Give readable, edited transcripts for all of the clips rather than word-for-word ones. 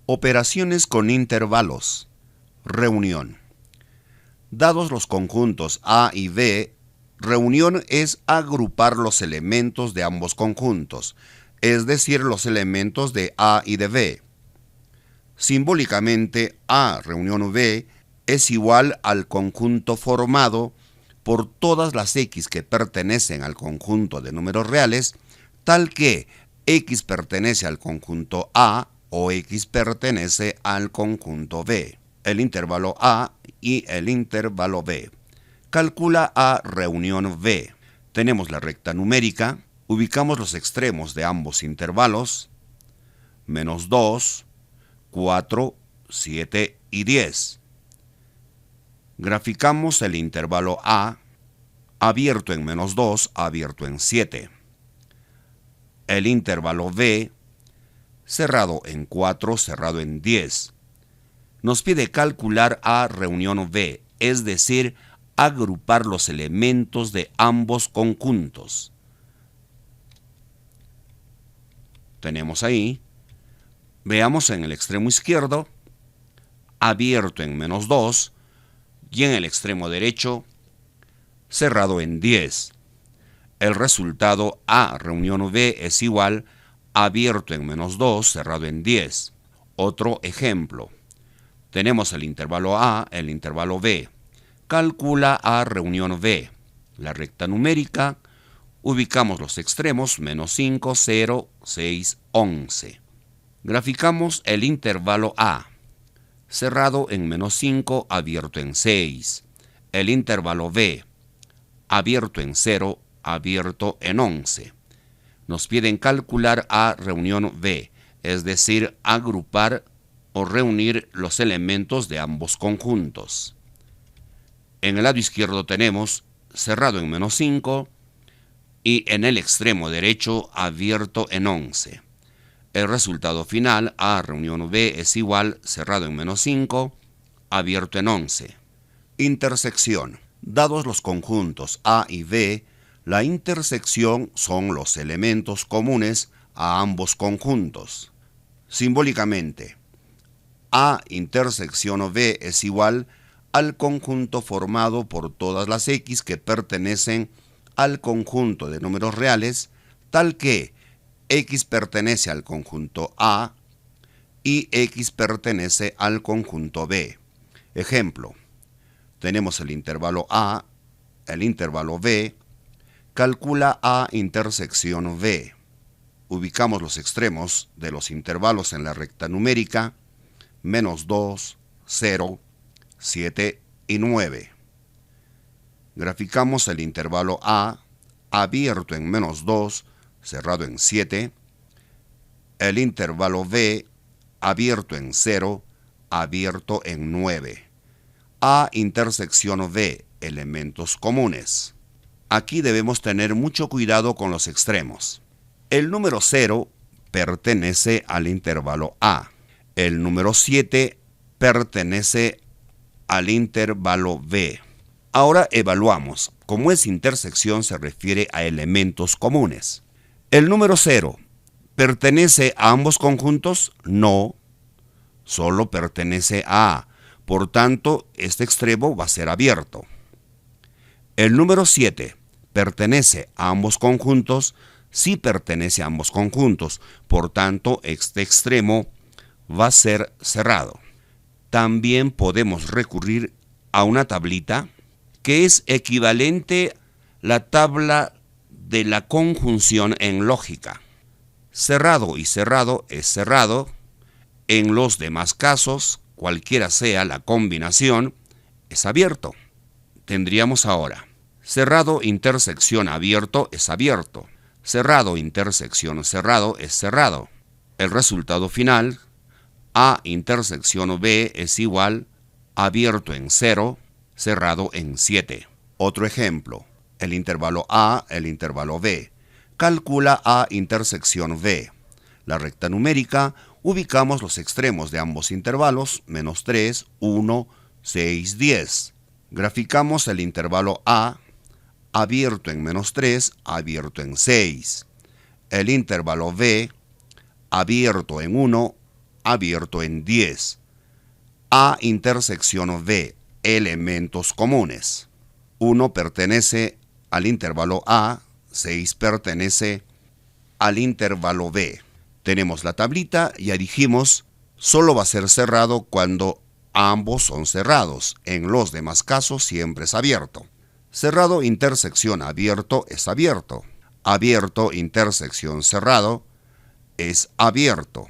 Operaciones con intervalos. Reunión. Dados los conjuntos A y B, reunión es agrupar los elementos de ambos conjuntos, es decir, los elementos de A y de B. Simbólicamente, A reunión B es igual al conjunto formado por todas las X que pertenecen al conjunto de números reales, tal que X pertenece al conjunto A o X pertenece al conjunto B, el intervalo A y el intervalo B. Calcula A reunión B. Tenemos la recta numérica, ubicamos los extremos de ambos intervalos, menos 2, 4, 7 y 10. Graficamos el intervalo A, abierto en menos 2, abierto en 7. El intervalo B, cerrado en 4, cerrado en 10. Nos pide calcular A reunión B, es decir, agrupar los elementos de ambos conjuntos. Tenemos ahí, veamos en el extremo izquierdo, abierto en menos 2, y en el extremo derecho, cerrado en 10. El resultado A reunión B es igual a abierto en menos 2, cerrado en 10. Otro ejemplo. Tenemos el intervalo A, el intervalo B. Calcula A reunión B. La recta numérica, ubicamos los extremos, menos 5, 0, 6, 11. Graficamos el intervalo A, cerrado en menos 5, abierto en 6. El intervalo B, abierto en 0, abierto en 11. Nos piden calcular A reunión B, es decir, agrupar o reunir los elementos de ambos conjuntos. En el lado izquierdo tenemos cerrado en menos 5 y en el extremo derecho abierto en 11. El resultado final, A reunión B, es igual cerrado en menos 5, abierto en 11. Intersección. Dados los conjuntos A y B, la intersección son los elementos comunes a ambos conjuntos. Simbólicamente, A intersección B es igual al conjunto formado por todas las X que pertenecen al conjunto de números reales, tal que X pertenece al conjunto A y X pertenece al conjunto B. Ejemplo, tenemos el intervalo A, el intervalo B. Calcula A intersección B. Ubicamos los extremos de los intervalos en la recta numérica, menos 2, 0, 7 y 9. Graficamos el intervalo A, abierto en menos 2, cerrado en 7. El intervalo B, abierto en 0, abierto en 9. A intersección B, elementos comunes. Aquí debemos tener mucho cuidado con los extremos. El número 0 pertenece al intervalo A. El número 7 pertenece al intervalo B. Ahora evaluamos. Como es intersección, se refiere a elementos comunes. ¿El número 0 pertenece a ambos conjuntos? No, solo pertenece a A. Por tanto, este extremo va a ser abierto. El número 7 pertenece a ambos conjuntos, sí pertenece a ambos conjuntos, por tanto, este extremo va a ser cerrado. También podemos recurrir a una tablita que es equivalente a la tabla de la conjunción en lógica. Cerrado y cerrado es cerrado. En los demás casos, cualquiera sea la combinación, es abierto. Tendríamos ahora, cerrado intersección abierto es abierto. Cerrado intersección cerrado es cerrado. El resultado final, A intersección B es igual abierto en 0, cerrado en 7. Otro ejemplo, el intervalo A, el intervalo B. Calcula A intersección B. La recta numérica, ubicamos los extremos de ambos intervalos, -3, 1, 6, 10. Graficamos el intervalo A, abierto en -3, abierto en 6. El intervalo B, abierto en 1, abierto en 10. A intersección B, elementos comunes. 1 pertenece al intervalo A, 6 pertenece al intervalo B. Tenemos la tablita, ya dijimos, solo va a ser cerrado cuando ambos son cerrados. En los demás casos siempre es abierto. Cerrado intersección abierto es abierto. Abierto intersección cerrado es abierto.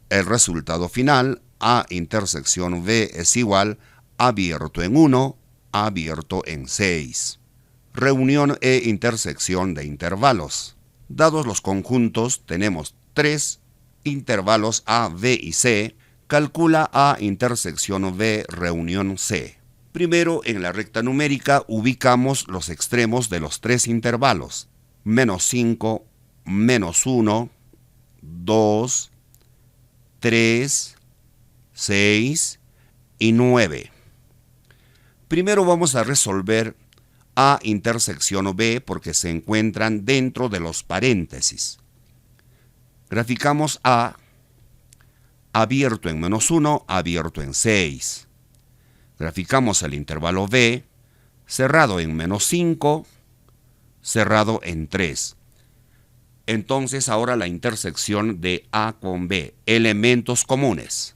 El resultado final, A intersección B es igual abierto en 1, abierto en 6. Reunión e intersección de intervalos. Dados los conjuntos, tenemos 3 intervalos A, B y C. Calcula A intersección B reunión C. Primero, en la recta numérica, ubicamos los extremos de los 3 intervalos. -5, -1, 2, 3, 6 y 9. Primero vamos a resolver A intersección B porque se encuentran dentro de los paréntesis. Graficamos A, abierto en -1, abierto en 6. Graficamos el intervalo B, cerrado en -5, cerrado en 3. Entonces ahora la intersección de A con B, elementos comunes.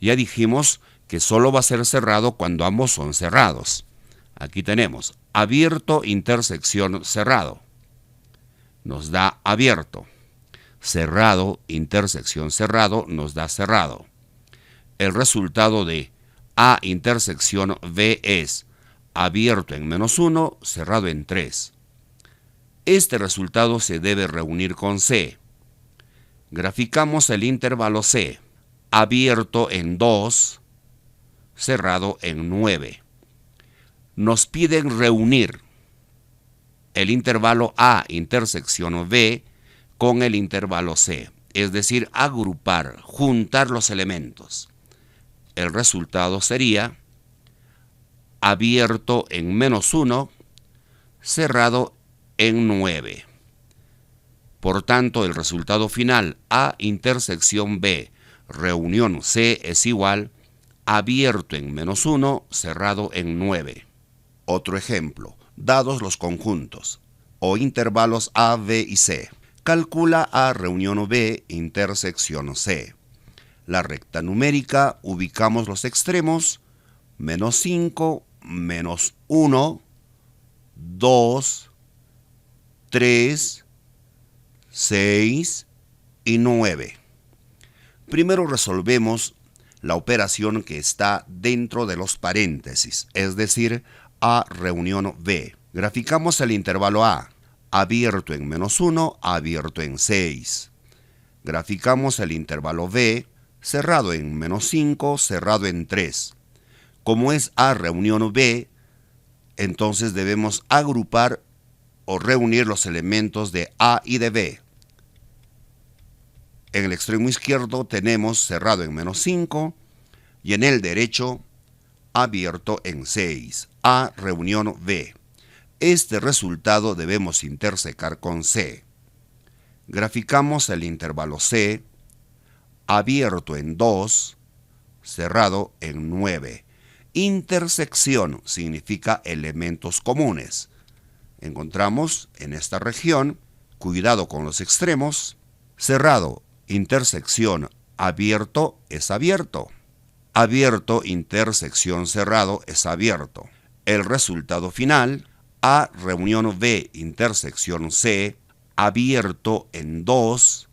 Ya dijimos que solo va a ser cerrado cuando ambos son cerrados. Aquí tenemos abierto intersección cerrado. Nos da abierto. Cerrado intersección cerrado nos da cerrado. El resultado de A intersección B es abierto en -1, cerrado en 3. Este resultado se debe reunir con C. Graficamos el intervalo C, abierto en 2, cerrado en 9. Nos piden reunir el intervalo A intersección B con el intervalo C, es decir, agrupar, juntar los elementos. El resultado sería abierto en -1, cerrado en 9. Por tanto, el resultado final A intersección B reunión C es igual abierto en -1, cerrado en 9. Otro ejemplo, dados los conjuntos o intervalos A, B y C. Calcula A reunión B intersección C. La recta numérica, ubicamos los extremos, -5, -1, 2, 3, 6 y 9. Primero resolvemos la operación que está dentro de los paréntesis, es decir, A reunión B. Graficamos el intervalo A, abierto en -1, abierto en 6. Graficamos el intervalo B, cerrado en -5, cerrado en 3. Como es A reunión B, entonces debemos agrupar o reunir los elementos de A y de B. En el extremo izquierdo tenemos cerrado en -5 y en el derecho abierto en 6. A reunión B. Este resultado debemos intersecar con C. Graficamos el intervalo C, abierto en 2, cerrado en 9. Intersección significa elementos comunes. Encontramos en esta región, cuidado con los extremos, cerrado, intersección, abierto es abierto. Abierto, intersección, cerrado es abierto. El resultado final, A reunión B, intersección C, abierto en 2,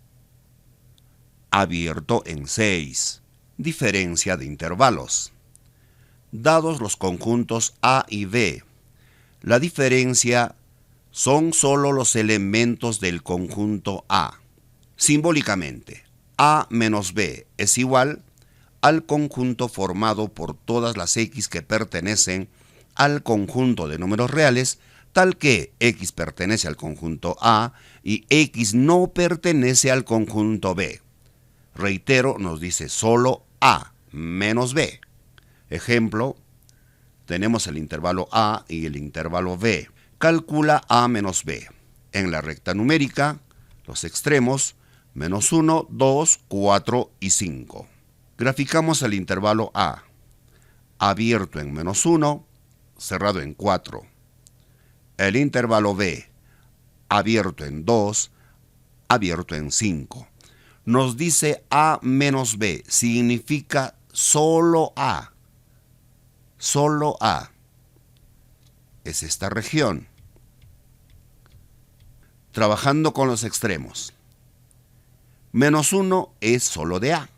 abierto en 6. Diferencia de intervalos. Dados los conjuntos A y B, la diferencia son solo los elementos del conjunto A. Simbólicamente, A menos B es igual al conjunto formado por todas las x que pertenecen al conjunto de números reales, tal que x pertenece al conjunto A y x no pertenece al conjunto B. Reitero, nos dice solo A menos B. Ejemplo, tenemos el intervalo A y el intervalo B. Calcula A menos B. En la recta numérica, los extremos, menos 1, 2, 4 y 5. Graficamos el intervalo A, abierto en menos 1, cerrado en 4. El intervalo B, abierto en 2, abierto en 5. Nos dice A menos B, significa solo A. Solo A. Es esta región. Trabajando con los extremos. Menos 1 es solo de A.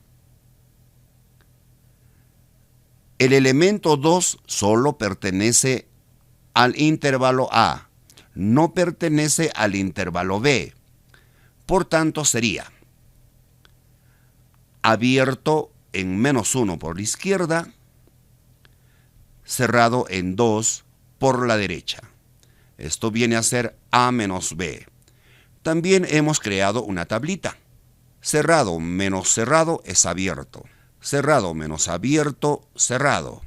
El elemento 2 solo pertenece al intervalo A, no pertenece al intervalo B. Por tanto, sería abierto en menos 1 por la izquierda, cerrado en 2 por la derecha. Esto viene a ser A menos B. También hemos creado una tablita. Cerrado menos cerrado es abierto. Cerrado menos abierto, cerrado.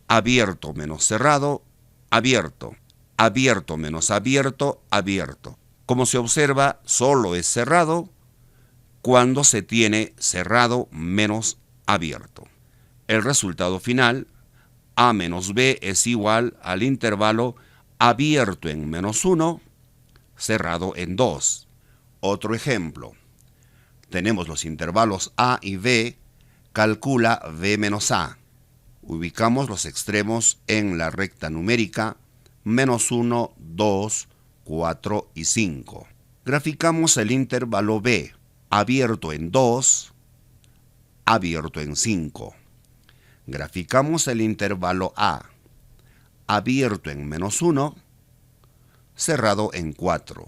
Abierto menos cerrado, abierto. Abierto menos abierto, abierto. Como se observa, solo es cerrado cuando se tiene cerrado menos abierto. El resultado final, A menos B, es igual al intervalo abierto en menos 1, cerrado en 2. Otro ejemplo. Tenemos los intervalos A y B. Calcula B menos A. Ubicamos los extremos en la recta numérica, menos 1, 2, 4 y 5. Graficamos el intervalo B, abierto en 2, abierto en 5. Graficamos el intervalo A, abierto en menos 1, cerrado en 4.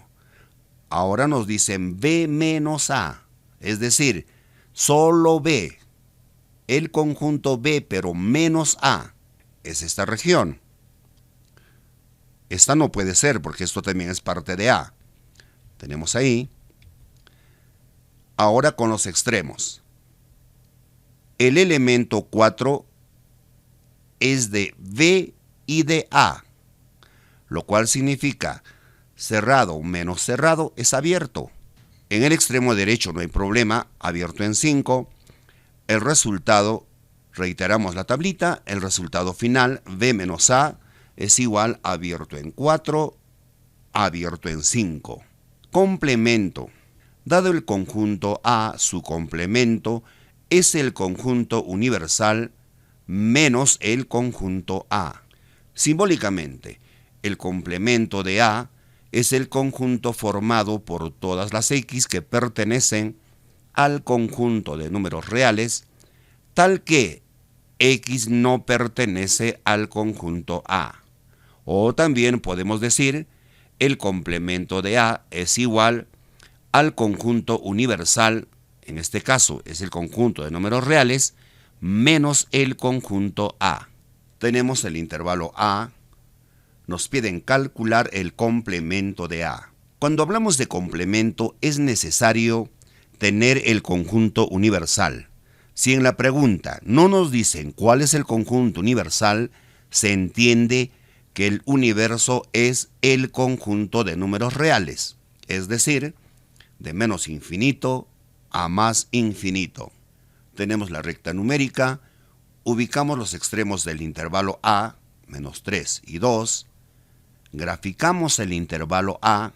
Ahora nos dicen B menos A, es decir, solo B. El conjunto B, pero menos A, es esta región. Esta no puede ser porque esto también es parte de A. Tenemos ahí. Ahora con los extremos. El elemento 4 es de B y de A, lo cual significa cerrado menos cerrado es abierto. En el extremo derecho no hay problema, abierto en 5. El resultado, reiteramos la tablita, el resultado final, B menos A, es igual a abierto en 4, abierto en 5. Complemento. Dado el conjunto A, su complemento es el conjunto universal menos el conjunto A. Simbólicamente, el complemento de A es el conjunto formado por todas las X que pertenecen al conjunto de números reales, tal que X no pertenece al conjunto A. O también podemos decir, el complemento de A es igual al conjunto universal, en este caso es el conjunto de números reales, menos el conjunto A. Tenemos el intervalo A, nos piden calcular el complemento de A. Cuando hablamos de complemento es necesario tener el conjunto universal. Si en la pregunta no nos dicen cuál es el conjunto universal, se entiende que el universo es el conjunto de números reales, es decir, de menos infinito a más infinito. Tenemos la recta numérica, ubicamos los extremos del intervalo A, menos 3 y 2, graficamos el intervalo A,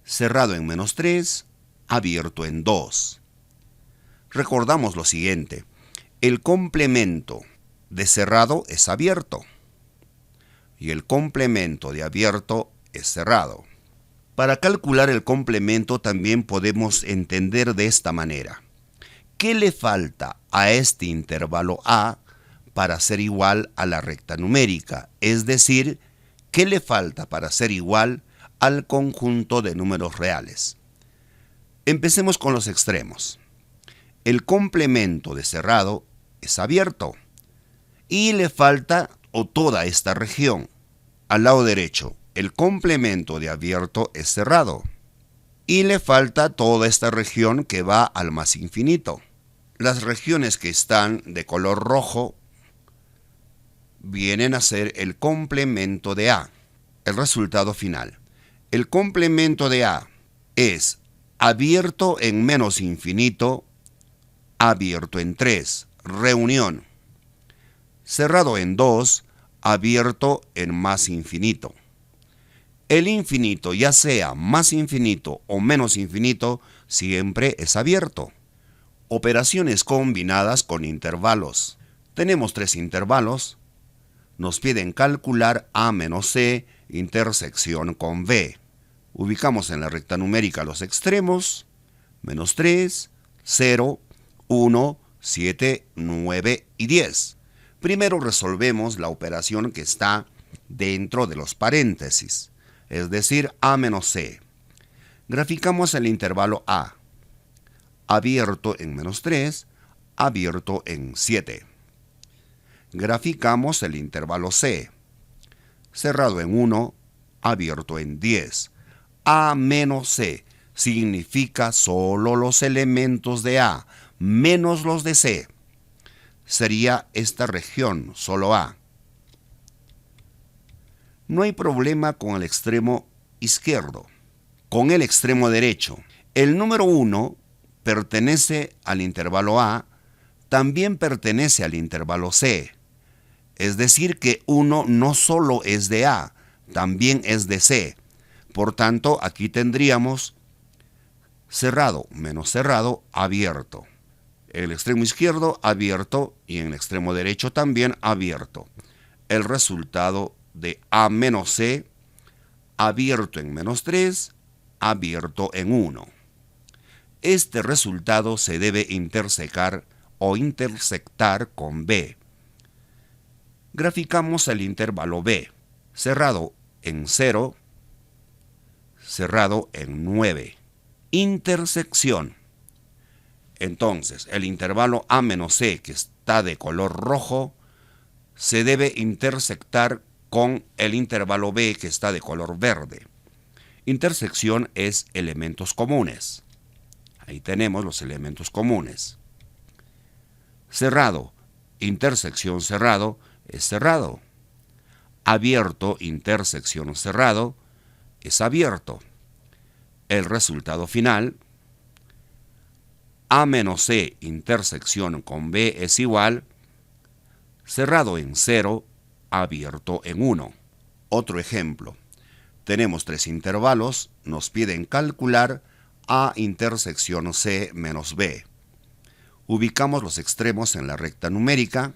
cerrado en menos 3, abierto en 2. Recordamos lo siguiente, el complemento de cerrado es abierto y el complemento de abierto es cerrado. Para calcular el complemento también podemos entender de esta manera. ¿Qué le falta a este intervalo A para ser igual a la recta numérica? Es decir, ¿qué le falta para ser igual al conjunto de números reales? Empecemos con los extremos. El complemento de cerrado es abierto y le falta toda esta región. Al lado derecho, el complemento de abierto es cerrado y le falta toda esta región que va al más infinito. Las regiones que están de color rojo vienen a ser el complemento de A. El resultado final. El complemento de A es abierto en menos infinito, abierto en 3, reunión. Cerrado en 2, abierto en más infinito. El infinito, ya sea más infinito o menos infinito, siempre es abierto. Operaciones combinadas con intervalos. Tenemos 3 intervalos. Nos piden calcular A menos C intersección con B. Ubicamos en la recta numérica los extremos. Menos 3, 0, 1, 7, 9 y 10. Primero resolvemos la operación que está dentro de los paréntesis, es decir, A menos C. Graficamos el intervalo A, abierto en menos 3, abierto en 7. Graficamos el intervalo C, cerrado en 1, abierto en 10. A menos C significa solo los elementos de A, menos los de C. Sería esta región, solo A. No hay problema con el extremo izquierdo. Con el extremo derecho, el número 1 pertenece al intervalo A, también pertenece al intervalo C. Es decir que 1 no solo es de A, también es de C. Por tanto, aquí tendríamos cerrado menos cerrado, abierto. En el extremo izquierdo, abierto, y en el extremo derecho también abierto. El resultado de A menos C, abierto en menos 3, abierto en 1. Este resultado se debe intersecar o intersectar con B. Graficamos el intervalo B, cerrado en 0, cerrado en 9. Intersección. Entonces, el intervalo A menos C, que está de color rojo, se debe intersectar con el intervalo B, que está de color verde. Intersección es elementos comunes. Ahí tenemos los elementos comunes. Cerrado, intersección cerrado, es cerrado. Abierto, intersección cerrado, es abierto. El resultado final, A menos C intersección con B es igual, cerrado en 0, abierto en 1. Otro ejemplo. Tenemos 3 intervalos, nos piden calcular A intersección C menos B. Ubicamos los extremos en la recta numérica,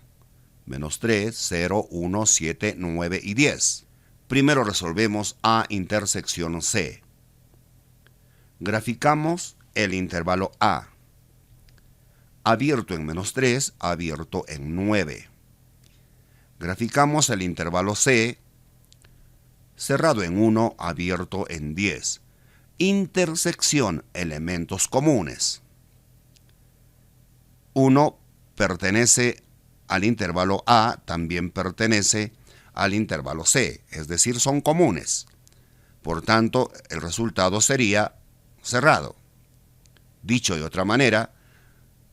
menos 3, 0, 1, 7, 9 y 10. Primero resolvemos A intersección C. Graficamos el intervalo A, abierto en menos 3, abierto en 9. Graficamos el intervalo C, cerrado en 1, abierto en 10. Intersección, elementos comunes. 1 pertenece al intervalo A, también pertenece al intervalo C, es decir, son comunes. Por tanto, el resultado sería cerrado. Dicho de otra manera,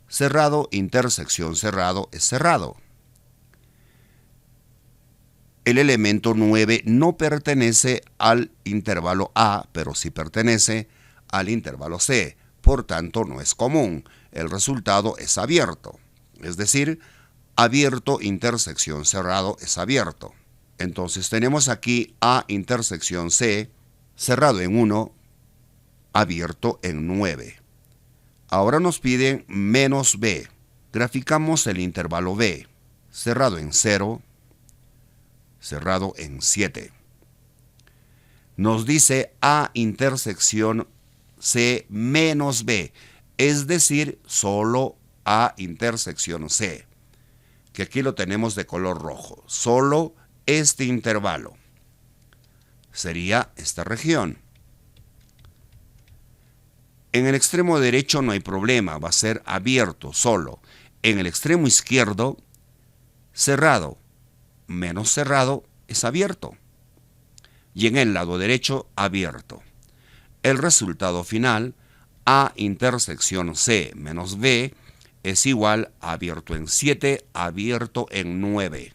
cerrado, intersección cerrado es cerrado. El elemento 9 no pertenece al intervalo A, pero sí pertenece al intervalo C. Por tanto, no es común. El resultado es abierto. Es decir, abierto, intersección cerrado es abierto. Entonces tenemos aquí A intersección C, cerrado en 1, abierto en 9. Ahora nos piden menos B. Graficamos el intervalo B, cerrado en 0, cerrado en 7. Nos dice A intersección C menos B, es decir, solo A intersección C, que aquí lo tenemos de color rojo. Solo este intervalo sería esta región. En el extremo derecho no hay problema, va a ser abierto solo. En el extremo izquierdo, cerrado, menos cerrado es abierto. Y en el lado derecho, abierto. El resultado final, A intersección C menos B, es igual a abierto en 7, abierto en 9.